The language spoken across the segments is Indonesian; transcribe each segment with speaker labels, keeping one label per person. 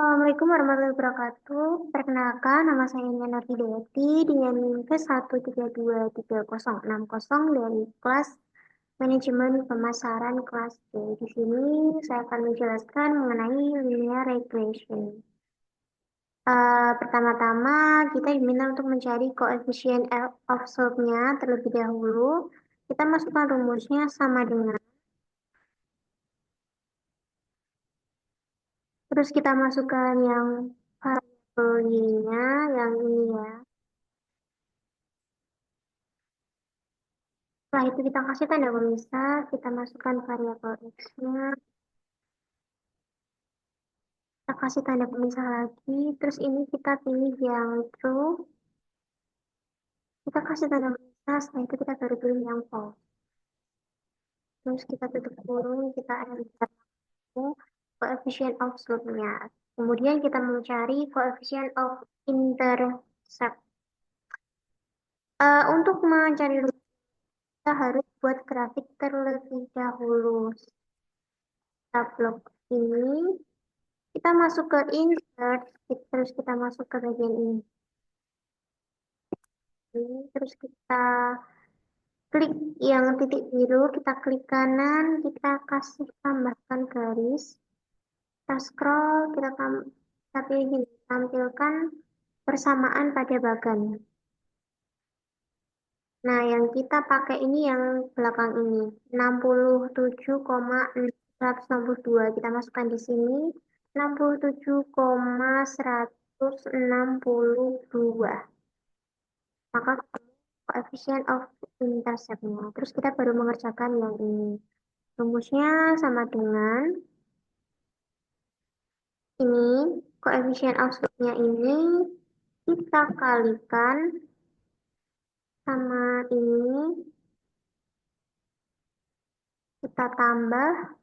Speaker 1: Assalamualaikum warahmatullahi wabarakatuh. Perkenalkan, nama saya Niana Hidayati dengan NIM ke 1323060 dari kelas Manajemen Pemasaran kelas D. Di sini saya akan menjelaskan mengenai linear regression. Pertama-tama kita diminta untuk mencari koefisien of slope-nya terlebih dahulu. Kita masukkan rumusnya sama dengan, terus kita masukkan yang variabel y-nya, yang ini ya. Setelah itu kita kasih tanda pemisah, kita masukkan variabel x-nya, kita kasih tanda pemisah lagi, terus ini kita pilih yang true, kita kasih tanda pemisah, setelah itu kita baru pilih yang false. Terus kita tutup kurung, kita enter coefficient of slope-nya. Kemudian kita mencari coefficient of intercept. Untuk mencari kita harus buat grafik terlebih dahulu. Kita blok ini, kita masuk ke insert, terus kita masuk ke bagian ini. Terus kita klik yang titik biru, kita klik kanan, kita kasih tambahkan garis, kita scroll, kita pilih ini, tampilkan persamaan pada bagan. Nah, yang kita pakai ini yang belakang ini, 67,162. Kita masukkan di sini, 67,162. Maka coefficient of intercept-nya. Terus kita baru mengerjakan yang ini. Rumusnya sama dengan ini, coefficient of slope-nya ini kita kalikan sama ini, kita tambah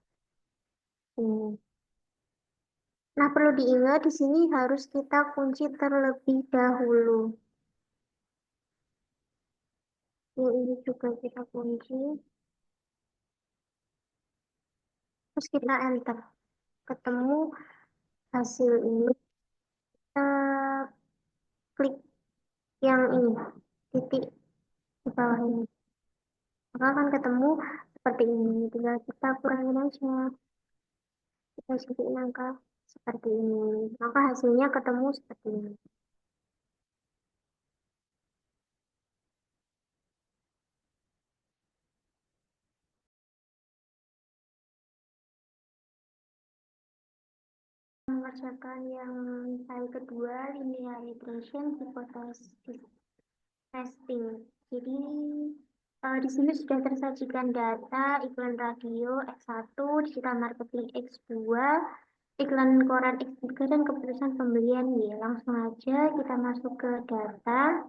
Speaker 1: ini. Nah, perlu diingat di sini harus kita kunci terlebih dahulu. Yang ini juga kita kunci. Terus kita enter. Ketemu hasil ini. Kita klik yang ini, titik di bawah ini. Maka akan ketemu seperti ini. Tinggal kita kurangin aja. Kita sisihin angka seperti ini. Maka hasilnya ketemu seperti ini. Mengerjakan yang file kedua, linear regression hypothesis testing. Jadi di sini sudah tersajikan data iklan radio X1, digital marketing X2, iklan koran X3, dan keputusan pembelian Y. Langsung aja kita masuk ke data,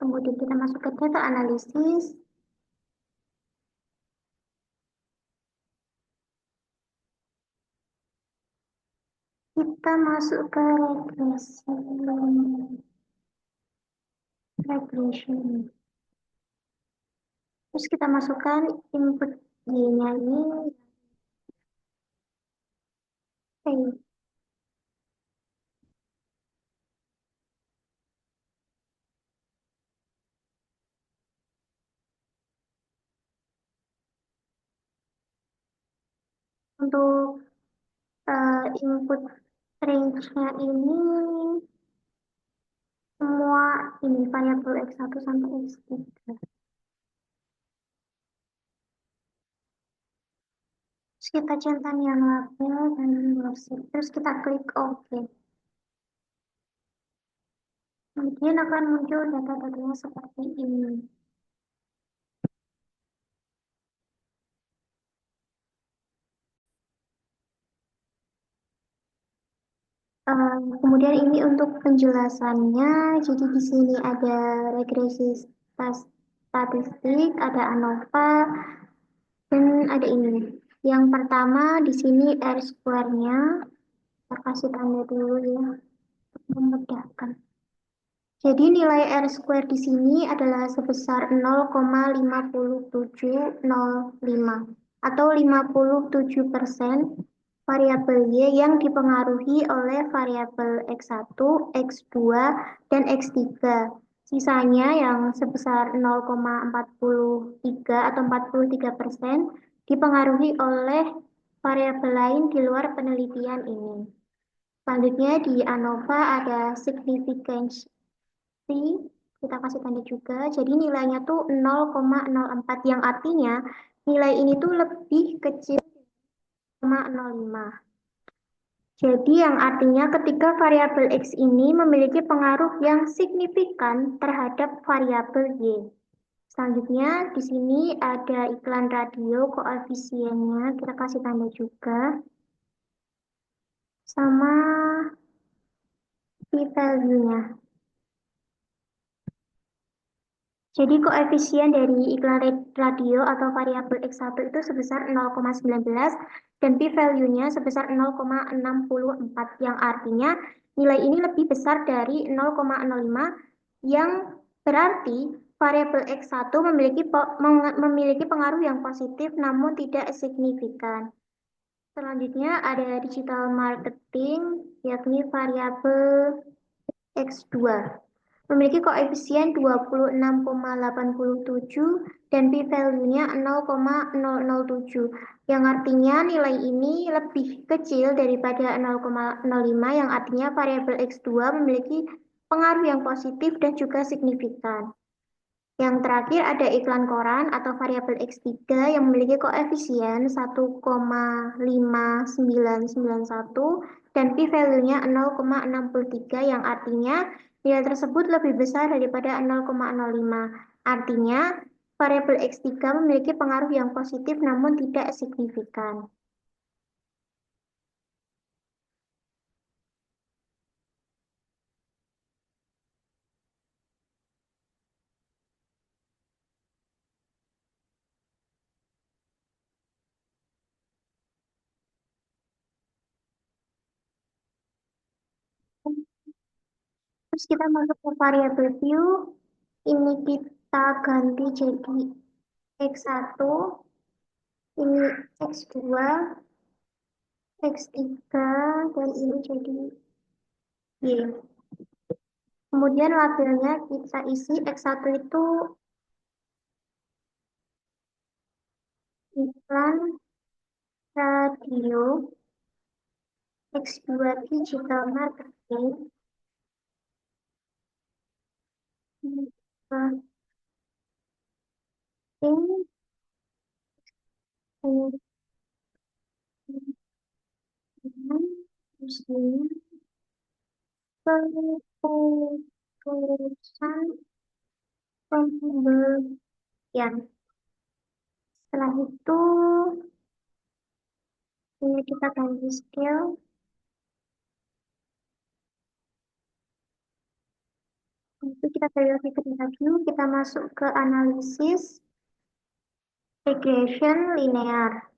Speaker 1: kemudian kita masuk ke data analisis. Kita masuk ke regression. Terus kita masukkan input Y-nya ini. Untuk input range-nya ini semua ini variabel X1 sampai X3. Terus kita centang yang label dan worksheet. Terus kita klik OK. Kemudian akan muncul data-datanya seperti ini. Kemudian ini untuk penjelasannya. Jadi di sini ada regresi statistik, ada ANOVA, dan ada ini. Yang pertama di sini R square-nya. Kita kasih tanda dulu ya, untuk memudahkan. Jadi nilai R square di sini adalah sebesar 0,5705 atau 57%. variabel Y yang dipengaruhi oleh variabel X1, X2, dan X3. Sisanya yang sebesar 0,43 atau 43% dipengaruhi oleh variabel lain di luar penelitian ini. Selanjutnya di ANOVA ada significance kita kasih tanda juga. Jadi nilainya tuh 0,04 yang artinya nilai ini tuh lebih kecil 0,05. Jadi yang artinya ketika variabel X ini memiliki pengaruh yang signifikan terhadap variabel Y. Selanjutnya di sini ada iklan radio koefisiennya, kita kasih tanda juga. Sama p-value-nya. Jadi koefisien dari iklan radio atau variabel X1 itu sebesar 0,19 dan p-value-nya sebesar 0,64 yang artinya nilai ini lebih besar dari 0,05 yang berarti variabel X1 memiliki pengaruh yang positif namun tidak signifikan. Selanjutnya ada digital marketing yakni variabel X2 memiliki koefisien 26,87 dan p-value-nya 0,007 yang artinya nilai ini lebih kecil daripada 0,05 yang artinya variabel X2 memiliki pengaruh yang positif dan juga signifikan. Yang terakhir ada iklan koran atau variabel X3 yang memiliki koefisien 1,5991 dan p-value-nya 0,63 yang artinya nilai tersebut lebih besar daripada 0,05. Artinya variabel X3 memiliki pengaruh yang positif namun tidak signifikan. Terus kita masuk ke variabel view. Ini kita ganti jadi X1, ini X2, X3, dan ini jadi Y. Kemudian labelnya kita isi X1 itu iklan radio, X2 digital marketing, marketing, terus ini pengurusan pembelian. Setelah itu ini kita ganti scale. Itu kita verifikasi lagi, kita masuk ke analisis regression linear.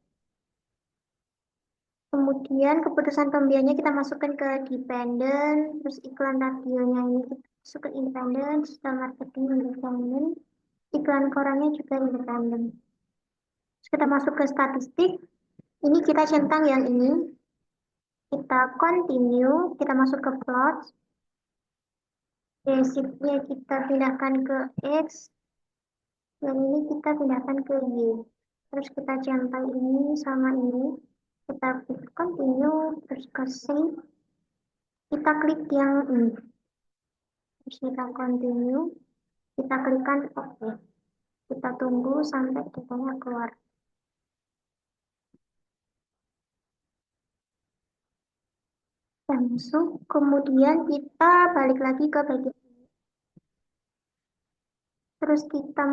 Speaker 1: Kemudian keputusan pembiayanya kita masukkan ke dependent, terus iklan radionya ini kita masukkan independent, digital marketing independent, iklan korannya juga independent. Terus kita masuk ke statistik, ini kita centang yang ini, kita continue, kita masuk ke plot, basicnya kita pindahkan ke X, dan ini kita pindahkan ke Y. Terus kita centang ini sama ini, kita klik continue, terus ke save, kita klik yang ini. Terus kita continue, kita klikkan OK. Kita tunggu sampai datanya keluar. Dan masuk, kemudian kita balik lagi ke bagian ini. Terus kita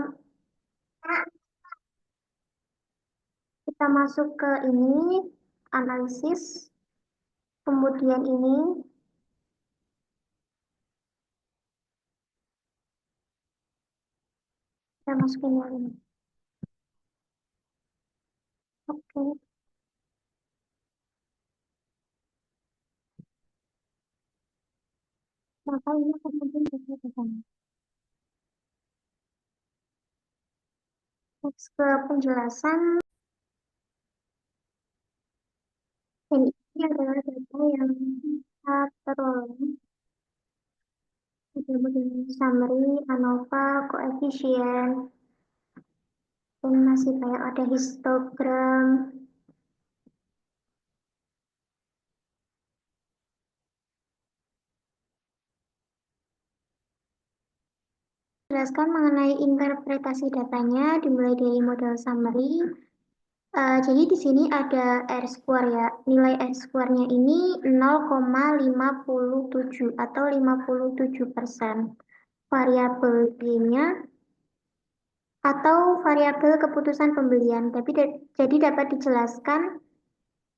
Speaker 1: masuk ke ini, analisis, kemudian ini, kita masukin yang ini. Oke. Maka ini kemudian kita tekan. Next ke penjelasan. Dan Betul. Model-model summary, ANOVA, koefisien, dan masih kayak ada histogram. Jelaskan mengenai interpretasi datanya dimulai dari model summary. Jadi di sini ada R square ya. Nilai R square-nya ini 0,57 atau 57%. Variabel B-nya atau variabel keputusan pembelian. Jadi dapat dijelaskan,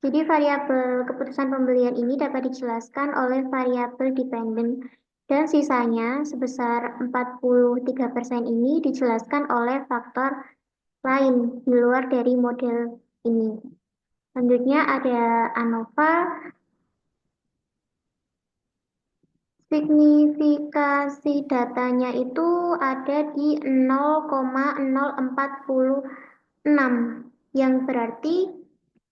Speaker 1: jadi variabel keputusan pembelian ini dapat dijelaskan oleh variabel dependen dan sisanya sebesar 43% ini dijelaskan oleh faktor lain di luar dari model ini. Selanjutnya ada ANOVA. Signifikasi datanya itu ada di 0,046, yang berarti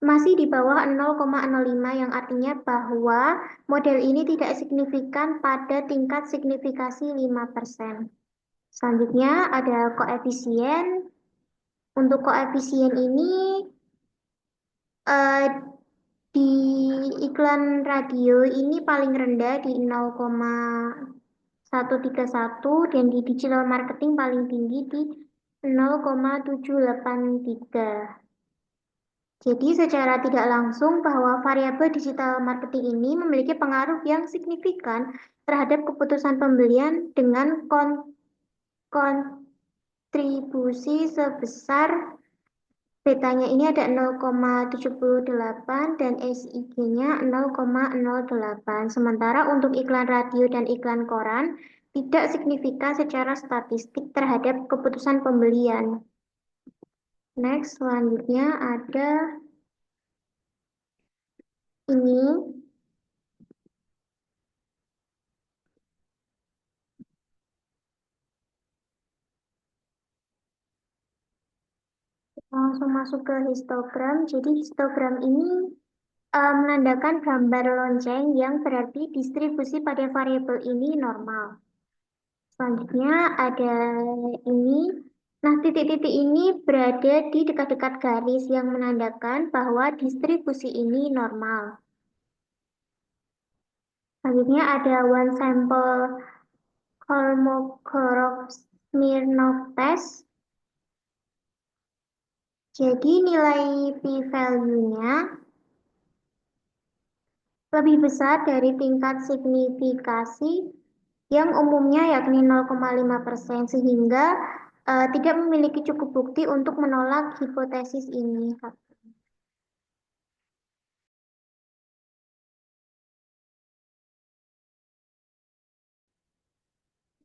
Speaker 1: masih di bawah 0,05, yang artinya bahwa model ini tidak signifikan pada tingkat signifikasi 5%. Selanjutnya ada koefisien. Untuk koefisien ini eh, di iklan radio ini paling rendah di 0,131 dan di digital marketing paling tinggi di 0,783. Jadi secara tidak langsung bahwa variabel digital marketing ini memiliki pengaruh yang signifikan terhadap keputusan pembelian dengan kontribusi sebesar betanya ini ada 0,78 dan SIG-nya 0,08. Sementara untuk iklan radio dan iklan koran tidak signifikan secara statistik terhadap keputusan pembelian. Next, selanjutnya ada ini. Langsung masuk ke histogram. Jadi histogram ini menandakan gambar lonceng yang berarti distribusi pada variabel ini normal. Selanjutnya ada ini. Nah, titik-titik ini berada di dekat-dekat garis yang menandakan bahwa distribusi ini normal. Selanjutnya ada one sample Kolmogorov-Smirnov test. Jadi nilai p-value-nya lebih besar dari tingkat signifikasi yang umumnya yakni 0,5%, sehingga tidak memiliki cukup bukti untuk menolak hipotesis ini.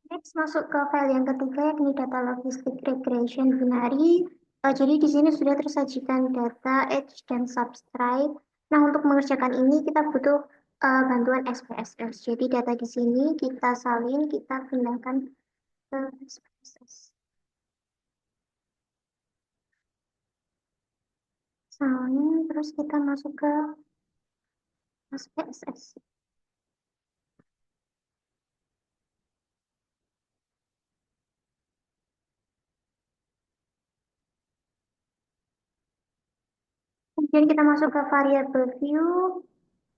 Speaker 1: Next, masuk ke file yang ketiga yakni data logistik regression binary. Jadi di sini sudah tersajikan data edge dan subscribe. Nah, untuk mengerjakan ini kita butuh bantuan SPSS. Jadi data di sini kita salin, kita pindahkan ke SPSS. Salin, terus kita masuk ke SPSS. Kemudian kita masuk ke variable view.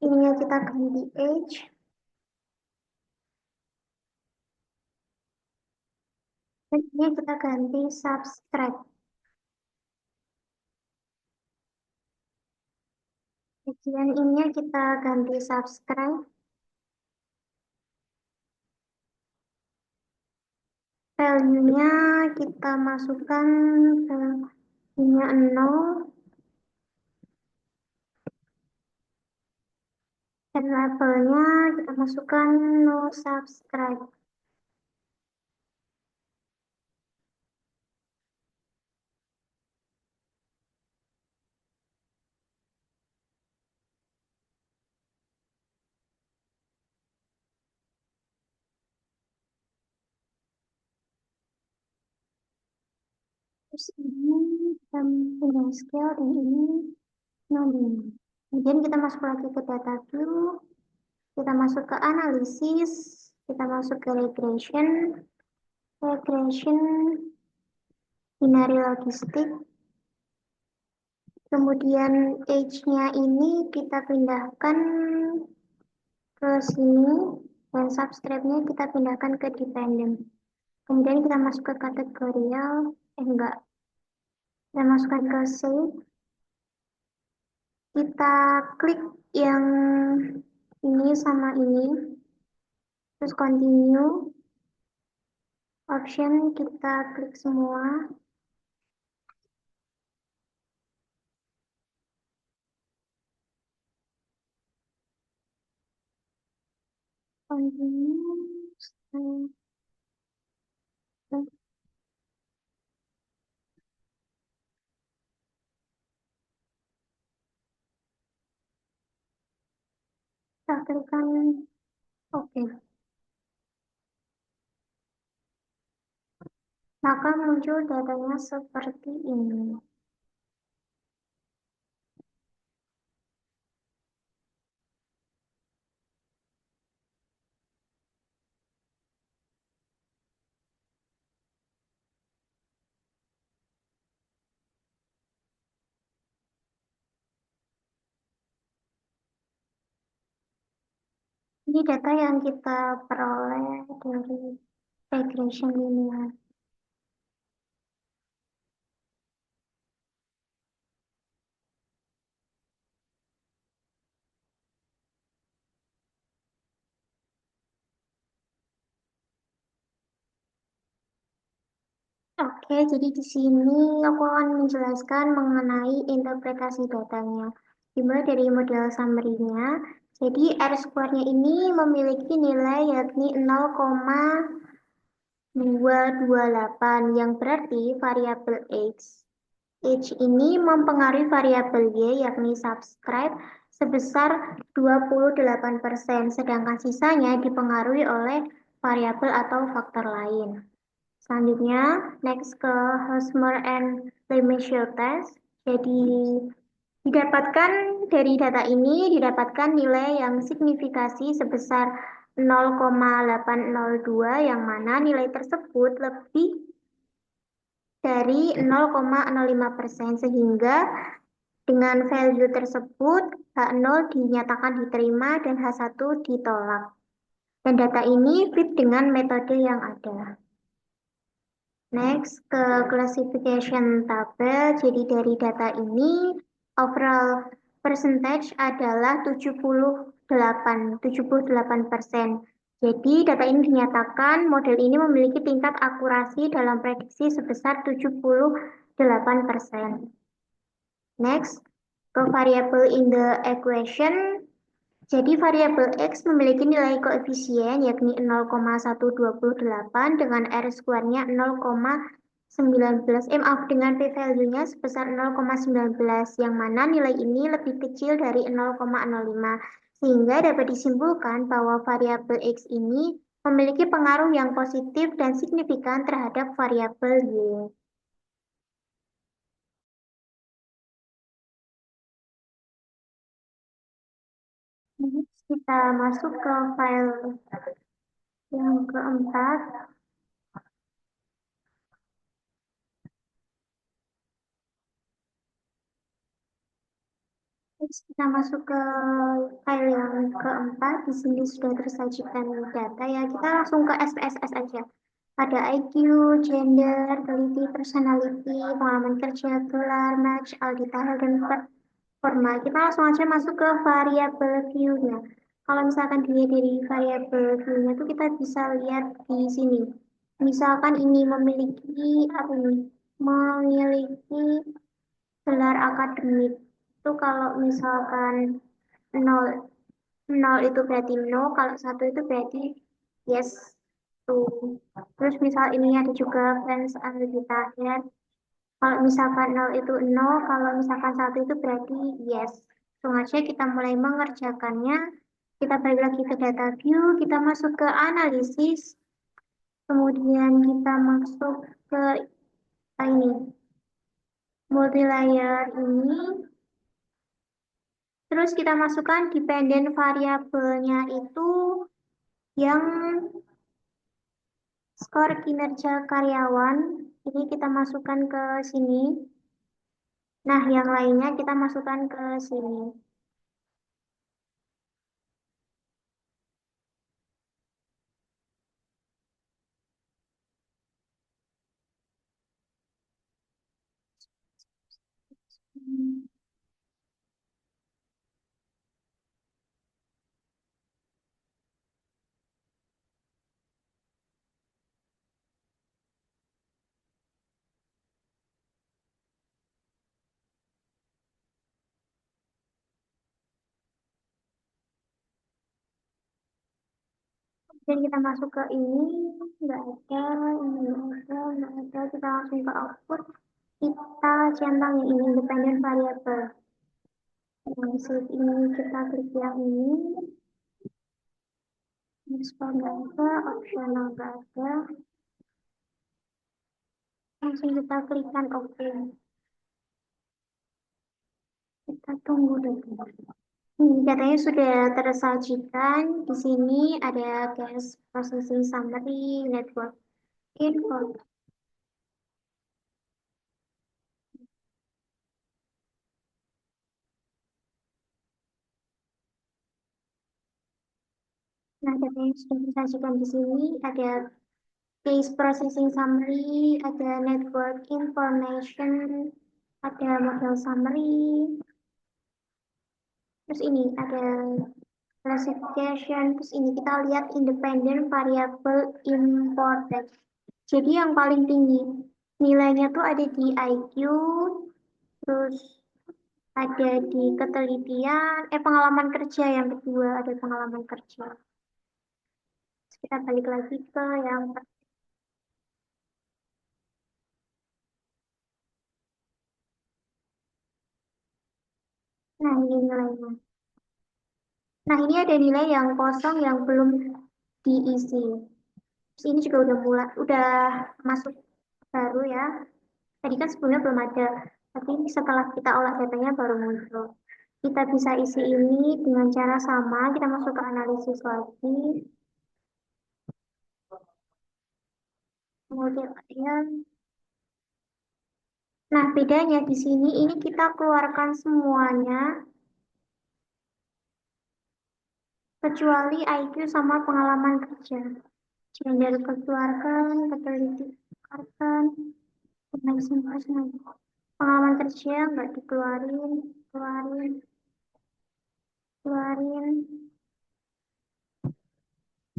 Speaker 1: Ininya kita ganti age. Dan ini kita ganti subscribe. Bagian ini kita ganti subscribe. Value-nya kita masukkan ke ininya 0 dan labelnya kita masukkan no subscribe. Terus ini kita pindah scale dan ini non. Kemudian kita masuk lagi ke data view. Kita masuk ke analisis, kita masuk ke regression binary logistik. Kemudian age-nya ini kita pindahkan ke sini dan subscribe-nya kita pindahkan ke dependent. Kemudian kita masuk ke kategorial, enggak, kita masukkan ke save. Kita klik yang ini sama ini, terus continue. Option kita klik semua. Continue. Kita klikkan oke. Maka muncul datanya seperti ini. Ini data yang kita peroleh dari regression linear. Oke, jadi di sini aku akan menjelaskan mengenai interpretasi datanya. Dimulai dari model summary-nya. Jadi R-square-nya ini memiliki nilai yakni 0,228 yang berarti variabel X. H ini mempengaruhi variabel Y yakni subscribe sebesar 28%, sedangkan sisanya dipengaruhi oleh variabel atau faktor lain. Selanjutnya, next ke Hosmer and Lemieux test. Jadi, didapatkan dari data ini, didapatkan nilai yang signifikasi sebesar 0,802, yang mana nilai tersebut lebih dari 0,05%, sehingga dengan value tersebut H0 dinyatakan diterima dan H1 ditolak. Dan data ini fit dengan metode yang ada. Next ke classification tabel. Jadi dari data ini overall percentage adalah 78%. Jadi data ini dinyatakan model ini memiliki tingkat akurasi dalam prediksi sebesar 78%. Next ke variable in the equation. Jadi variabel X memiliki nilai koefisien yakni 0,128 dengan R square-nya 0,19, maaf, dengan p-value-nya sebesar 0,19, yang mana nilai ini lebih kecil dari 0,05, sehingga dapat disimpulkan bahwa variabel X ini memiliki pengaruh yang positif dan signifikan terhadap variabel Y. Kita masuk ke file yang keempat. Kita masuk ke file yang keempat. Di sini sudah tersajikan data ya. Kita langsung ke SPSS aja. Ada IQ, gender, teliti, personality, pengalaman kerja, gelar, match, audit tahap, dan performa. Kita langsung aja masuk ke variabel view-nya. Kalau misalkan dilihat dari variabel view-nya itu kita bisa lihat di sini. Misalkan ini memiliki apa ini? Memiliki gelar akademik. Itu kalau misalkan 0, 0 itu berarti no, kalau 1 itu berarti yes. Tuh. Terus misal ini ada juga friends kita ya. Kalau misalkan 0 itu no, kalau misalkan 1 itu berarti yes. Langsung aja kita mulai mengerjakannya. Kita balik lagi ke data view, kita masuk ke analisis, kemudian kita masuk ke ini multi layer ini. Terus kita masukkan dependent variabelnya itu yang skor kinerja karyawan. Ini kita masukkan ke sini. Nah, yang lainnya kita masukkan ke sini. Dan kita masuk ke ini, nggak ada, ini nggak ada. Kita langsung ke output. Kita centang yang ini, independent variable. Yang save ini, kita klik yang ini. Install nggak ada, optional nggak ada. Langsung kita klikkan OK. Kita tunggu dulu. Katanya sudah tersajikan. Di sini ada case processing summary, network info. Nah, katanya sudah tersajikan di sini ada case processing summary, ada network information, ada model summary. Terus ini ada classification. Terus ini kita lihat independent variable imported. Jadi yang paling tinggi nilainya tuh ada di IQ, terus ada di ketelitian, pengalaman kerja yang kedua, ada pengalaman kerja. Terus kita balik lagi ke yang, nah ini nilainya. Nah ini ada nilai yang kosong yang belum diisi. Terus ini juga udah mulai, udah masuk baru ya. Tadi kan sebelumnya belum ada, tapi setelah kita olah datanya baru muncul. Kita bisa isi ini dengan cara sama, kita masuk ke analisis lagi. Kemudian ya. Nah, bedanya di sini ini kita keluarkan semuanya kecuali IQ sama pengalaman kerja. Gender keluarkan, keteliti keluarkan, personal. Pengalaman kerja nggak dikeluarin, keluarin, keluarin,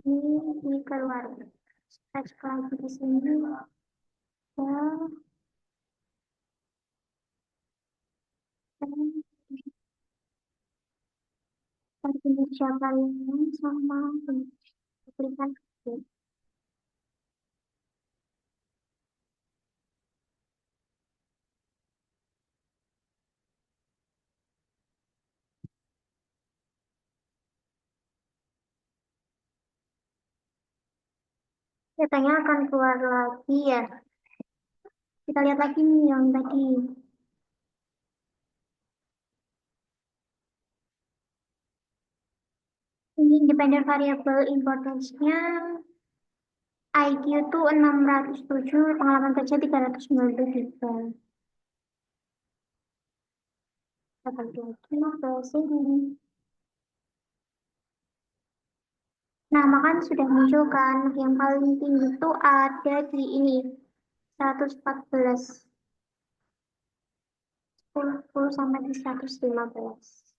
Speaker 1: ini keluar. Kita cek lagi di sini. Ya, dan kinerja kalian sama pendidikan. Datanya akan keluar lagi ya. Kita lihat lagi nih yang tadi. Ini independent variable importance-nya IQ tuh 607, pengalaman kerja 393. Kita balik lagi ke sini. Nah, makan sudah muncul kan. Yang paling tinggi itu ada di ini. 114. 10 sampai di 115.